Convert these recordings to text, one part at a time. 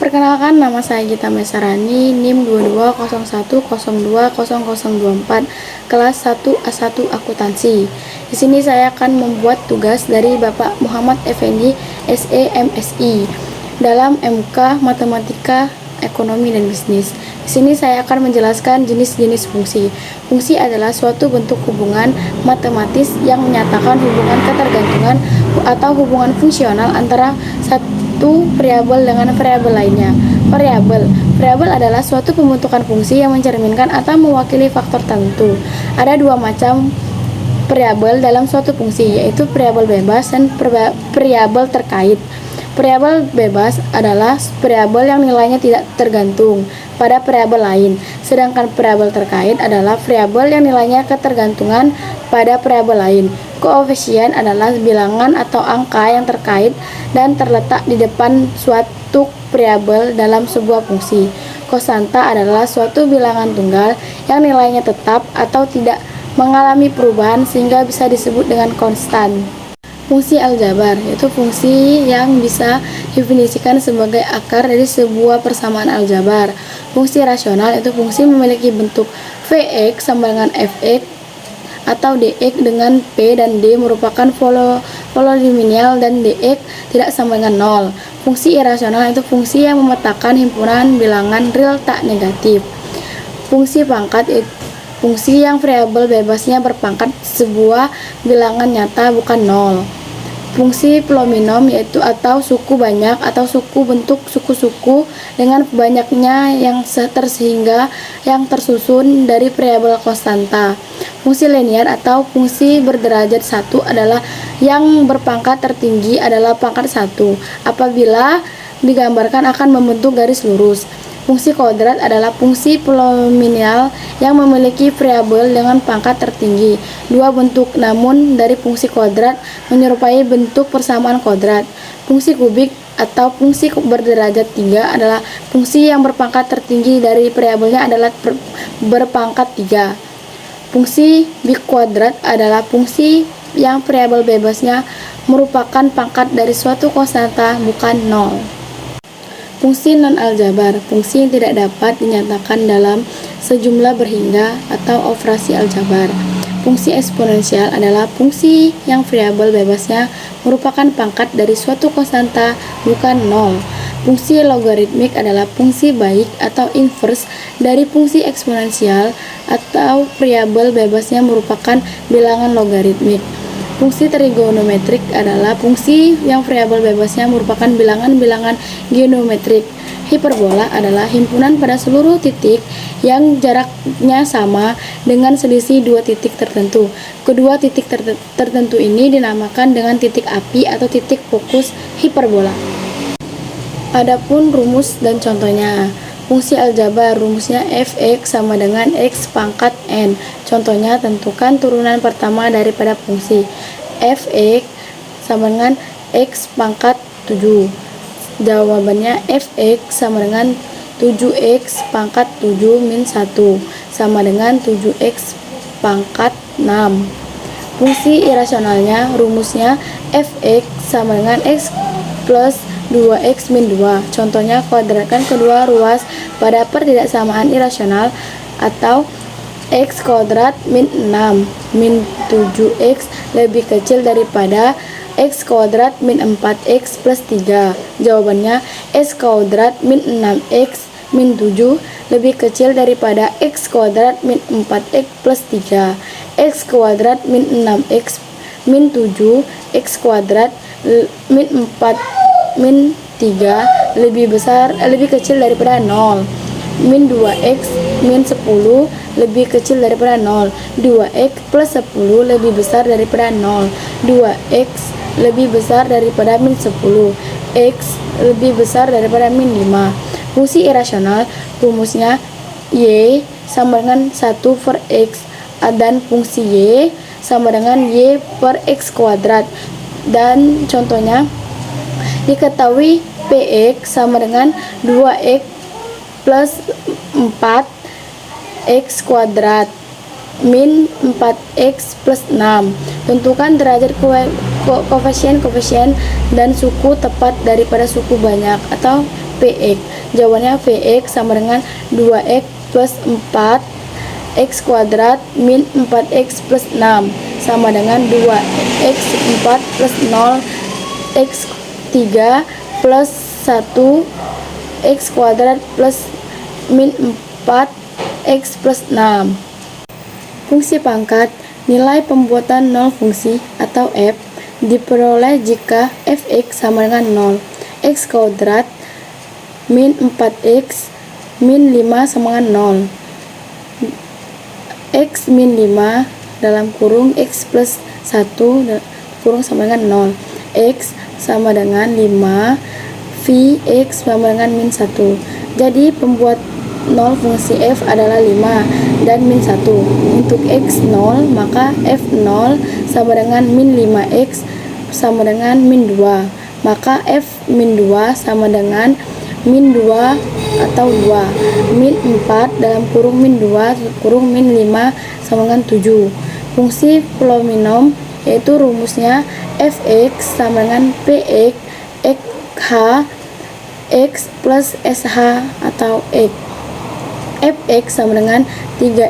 Perkenalkan, nama saya Gita Mesarani, NIM 2201020024, kelas 1A1 Akuntansi. Di sini saya akan membuat tugas dari Bapak Muhammad Effendi, SE MSI, dalam MK Matematika Ekonomi dan Bisnis. Di sini saya akan menjelaskan jenis-jenis fungsi. Fungsi adalah suatu bentuk hubungan matematis yang menyatakan hubungan ketergantungan atau hubungan fungsional antara satu variabel dengan variabel lainnya. Variabel adalah suatu pembentukan fungsi yang mencerminkan atau mewakili faktor tertentu. Ada dua macam variabel dalam suatu fungsi, yaitu variabel bebas dan variabel terkait. Variabel bebas adalah variabel yang nilainya tidak tergantung pada variabel lain, sedangkan variabel terkait adalah variabel yang nilainya ketergantungan pada variabel lain. Koefisien adalah bilangan atau angka yang terkait dan terletak di depan suatu variabel dalam sebuah fungsi. Konstanta adalah suatu bilangan tunggal yang nilainya tetap atau tidak mengalami perubahan sehingga bisa disebut dengan konstan. Fungsi aljabar yaitu fungsi yang bisa didefinisikan sebagai akar dari sebuah persamaan aljabar. Fungsi rasional yaitu fungsi memiliki bentuk Vx sama dengan Fx atau Dx dengan P dan D merupakan polinomial dan Dx tidak sama dengan 0. Fungsi irasional itu fungsi yang memetakan himpunan bilangan real tak negatif. Fungsi pangkat itu fungsi yang variabel bebasnya berpangkat sebuah bilangan nyata bukan 0. Fungsi polinom yaitu atau suku banyak atau suku bentuk suku-suku dengan banyaknya yang sehingga yang tersusun dari variabel konstanta. Fungsi linear atau fungsi berderajat 1 adalah yang berpangkat tertinggi adalah pangkat 1 apabila digambarkan akan membentuk garis lurus. Fungsi kuadrat adalah fungsi polinomial yang memiliki variabel dengan pangkat tertinggi. Dua bentuk namun dari fungsi kuadrat menyerupai bentuk persamaan kuadrat. Fungsi kubik atau fungsi berderajat 3 adalah fungsi yang berpangkat tertinggi dari variabelnya adalah berpangkat 3. Fungsi bikuadrat adalah fungsi yang variabel bebasnya merupakan pangkat dari suatu konstanta bukan 0. Fungsi non-aljabar, fungsi yang tidak dapat dinyatakan dalam sejumlah berhingga atau operasi aljabar. Fungsi eksponensial adalah fungsi yang variabel bebasnya merupakan pangkat dari suatu konstanta bukan 0. Fungsi logaritmik adalah fungsi baik atau inverse dari fungsi eksponensial atau variabel bebasnya merupakan bilangan logaritmik. Fungsi trigonometrik adalah fungsi yang variabel bebasnya merupakan bilangan-bilangan geometrik. Hiperbola adalah himpunan pada seluruh titik yang jaraknya sama dengan selisih dua titik tertentu. Kedua titik tertentu ini dinamakan dengan titik api atau titik fokus hiperbola. Adapun rumus dan contohnya. Fungsi aljabar rumusnya Fx sama dengan x pangkat n. Contohnya, tentukan turunan pertama daripada fungsi. Fx sama dengan x pangkat 7. Jawabannya Fx sama dengan 7x pangkat 7 min 1 sama dengan 7x pangkat 6. Fungsi irasionalnya rumusnya Fx sama dengan x plus 2x min 2. Contohnya, kuadratkan kedua ruas pada pertidaksamaan irasional atau x kuadrat min 6 min 7x lebih kecil daripada x kuadrat min 4x plus 3. Jawabannya x kuadrat min 6x min 7 lebih kecil daripada x kuadrat min 4x plus 3. X kuadrat min 6x min 7 x kuadrat min 4 min 3 lebih kecil daripada 0. Min 2x min 10 lebih kecil daripada 0. 2x plus 10 lebih besar daripada 0. 2x lebih besar daripada min 10. X lebih besar daripada min 5. Fungsi irasional rumusnya y sama dengan 1 per x dan fungsi y sama dengan y per x kuadrat. Dan contohnya, diketahui Px sama dengan 2x plus 4x kuadrat min 4x plus 6. Tentukan derajat koefisien dan suku tepat daripada suku banyak atau Px. Jawabannya Px sama dengan 2x plus 4x kuadrat min 4x plus 6 sama dengan 2x 4 plus 0 x 3 plus 1 x kuadrat plus min 4 x plus 6. Fungsi pangkat. Nilai pembuatan 0 fungsi atau f diperoleh jika fx sama dengan 0, x kuadrat min 4x min 5 sama dengan 0, x min 5 dalam kurung x plus 1 kurung sama dengan 0, x sama dengan 5, Vx sama dengan min 1. Jadi pembuat 0 fungsi f adalah 5 dan min 1. Untuk x 0, maka f0 sama dengan min 5x sama dengan min 2. Maka f min 2 sama dengan min 2 atau 2. Min 4 dalam kurung min 2 kurung min 5 sama dengan 7. Fungsi polinom yaitu rumusnya fx sama dengan px h x plus sh atau x. Fx sama dengan 3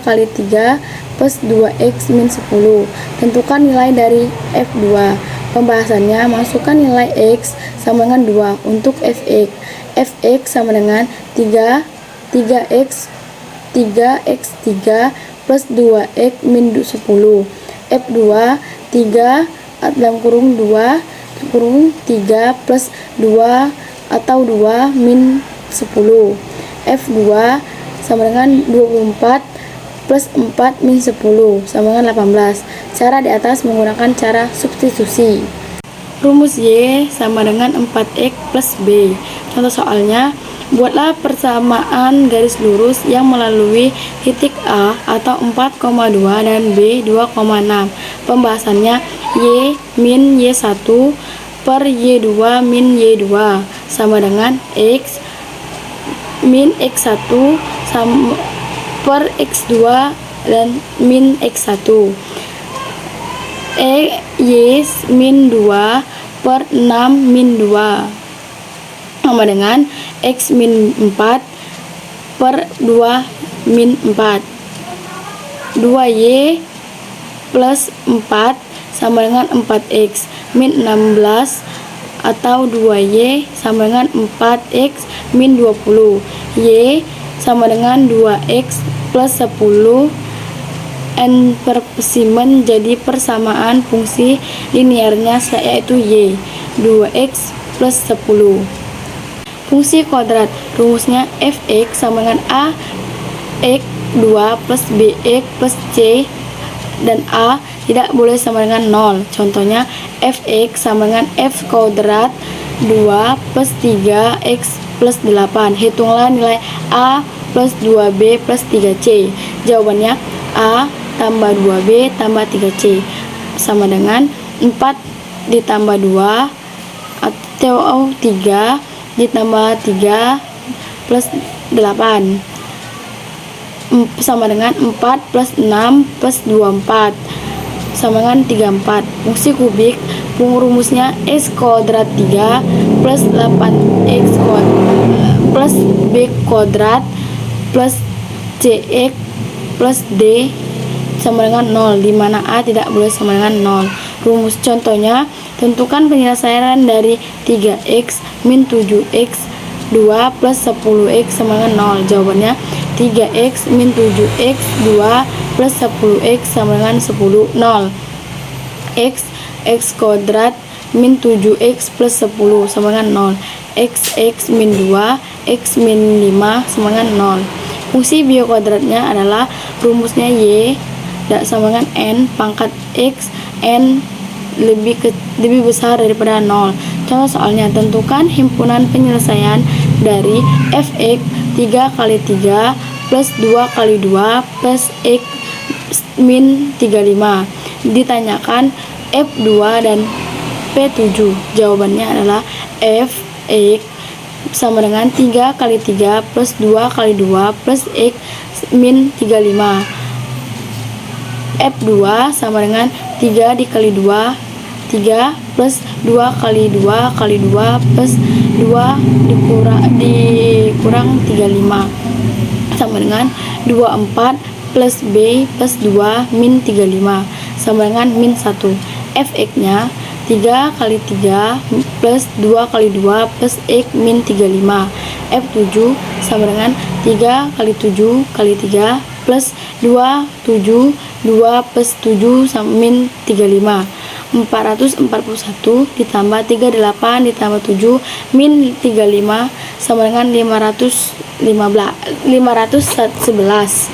kali 3 plus 2x min 10. Tentukan nilai dari f2. Pembahasannya, masukkan nilai x sama dengan 2 untuk fx. Fx sama dengan 3x 3 plus 2x min 10. F2 3 dalam kurung 2 kurung 3 plus 2 atau 2 min 10. F2 sama dengan 24 plus 4 min 10 sama dengan 18. Cara di atas menggunakan cara substitusi. Rumus Y sama dengan 4X plus B. Contoh soalnya, buatlah persamaan garis lurus yang melalui titik A atau 4,2 dan B 2,6. Pembahasannya Y min Y1 per Y2 min Y2 sama dengan X min X1 sama per X2 dan min X1. Y min 2 per 6 min 2 sama dengan X min 4 per 2 min 4. 2Y plus 4 sama dengan 4X min 16 atau 2Y sama dengan 4X min 20. Y sama dengan 2X plus 10. N per spesimen jadi persamaan fungsi linearnya yaitu Y 2X plus 10. Fungsi kuadrat, rumusnya fx sama dengan a x 2 plus bx plus c dan a tidak boleh sama dengan 0. Contohnya fx sama dengan f kuadrat 2 plus 3x plus 8. Hitunglah nilai a plus 2b plus 3c. Jawabannya a tambah 2b tambah 3c sama dengan 4 ditambah 2 atau 3 ditambah 3 plus 8 sama dengan 4 plus 6 plus 24 sama dengan 34. Fungsi kubik, rumusnya x kuadrat 3 plus 8x plus b kuadrat plus cx plus d sama dengan 0, di mana a tidak boleh sama dengan 0. Rumus contohnya, tentukan penyelesaian dari 3x min 7x 2 plus 10x sama dengan 0. Jawabannya 3x min 7x 2 plus 10x sama dengan 10. 0. X kuadrat min 7x plus 10 sama dengan 0. X min 2 x min 5 sama dengan 0. Fungsi bikuadratnya adalah rumusnya y sama dengan n pangkat x, n lebih besar daripada 0. Contoh soalnya, tentukan himpunan penyelesaian dari fx 3 kali 3 plus 2 kali 2 plus x min 35. Ditanyakan f2 dan p7. Jawabannya adalah fx sama dengan 3 kali 3 plus 2 kali 2 plus x min 35. F2 sama dengan 3 dikali 2 3 plus 2 kali 2 kali 2 plus 2 dikurang 35 sama dengan 24 plus B plus 2 min 35 sama dengan min 1. Fx-nya 3 kali 3 plus 2 kali 2 plus X min 35. F7 sama dengan 3 kali 7 kali 3 plus 2 plus 7 sama min 35. 441 ditambah 38 ditambah 7 min 35 sama dengan 511.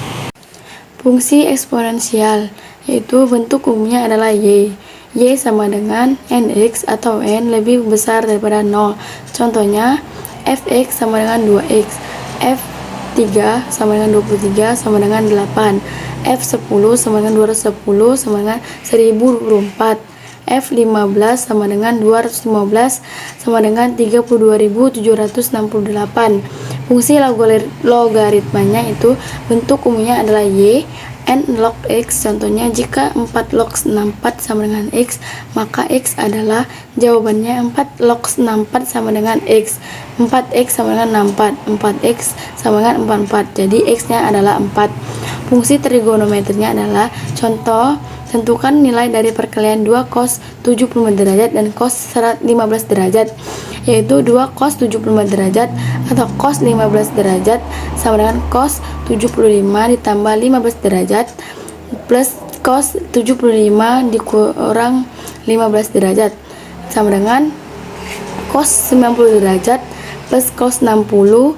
Fungsi eksponensial, yaitu bentuk umumnya adalah Y. Y sama dengan Nx atau N lebih besar daripada 0. Contohnya, Fx sama dengan 2x, F3 sama dengan 23 sama dengan 8, F10 sama dengan 210 sama dengan 1024, F15 sama dengan 215 sama dengan 32.768. Fungsi logaritmanya itu bentuk umumnya adalah Y, N log X. Contohnya, jika 4 log 64 sama dengan X, maka X adalah jawabannya 4 log 64 sama dengan X. 4X sama dengan 64, 4X sama dengan 44. Jadi X-nya adalah 4. Fungsi trigonometrinya adalah contoh, tentukan nilai dari perkalian 2 cos 75 derajat dan cos 15 derajat, yaitu 2 cos 75 derajat atau cos 15 derajat sama dengan cos 75 ditambah 15 derajat plus cos 75 dikurang 15 derajat sama dengan cos 90 derajat plus cos 60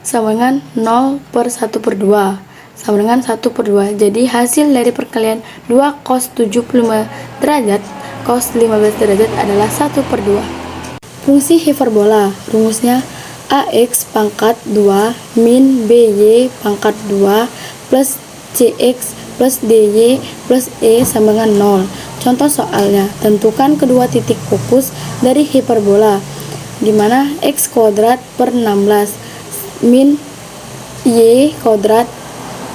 sama dengan 0/1/2 sama dengan 1/2. Jadi hasil dari perkalian 2 cos 75 derajat cos 15 derajat adalah 1/2. Fungsi hiperbola, rumusnya AX pangkat 2 min BY pangkat 2 plus CX plus DY plus E sama dengan 0. Contoh soalnya, tentukan kedua titik fokus dari hiperbola, di mana X kuadrat per 16 min Y kuadrat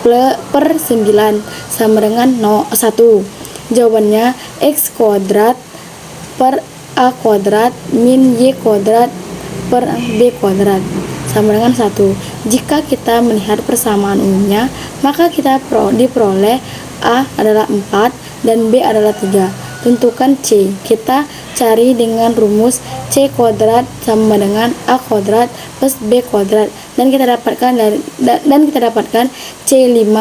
per 9 sama dengan 1. Jawabannya X kuadrat per A kuadrat min Y kuadrat per B kuadrat sama dengan 1. Jika kita melihat persamaan umumnya, maka kita diperoleh A adalah 4 dan B adalah 3. Tentukan C. Kita cari dengan rumus C kuadrat sama dengan A kuadrat plus B kuadrat, dan kita dapatkan C5,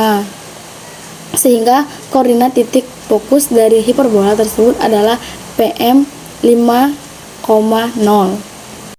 sehingga koordinat titik fokus dari hiperbola tersebut adalah PM 5,0.